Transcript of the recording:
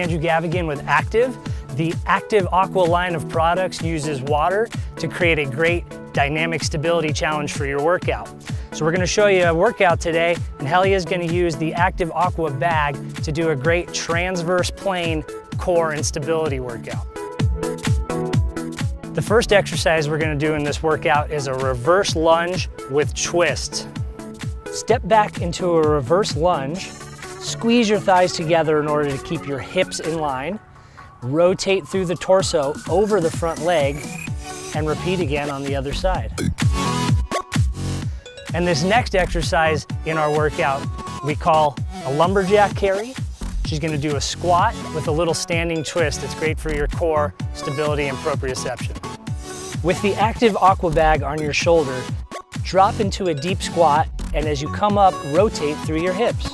Andrew Gavigan with Aktiv. The Aktiv AQUA line of products uses water to create a great dynamic stability challenge for your workout. So we're going to show you a workout today, and Helia is going to use the Aktiv AQUA bag to do a great transverse plane core and stability workout. The first exercise we're going to do in this workout is a reverse lunge with twist. Step back into a reverse lunge, squeeze your thighs together in order to keep your hips in line, rotate through the torso over the front leg, and repeat again on the other side. And this next exercise in our workout we call a lumberjack carry. She's going to do a squat with a little standing twist. It's great for your core stability and proprioception. With the Aktiv AQUA bag on your shoulder, drop into a deep squat, and as you come up, rotate through your hips.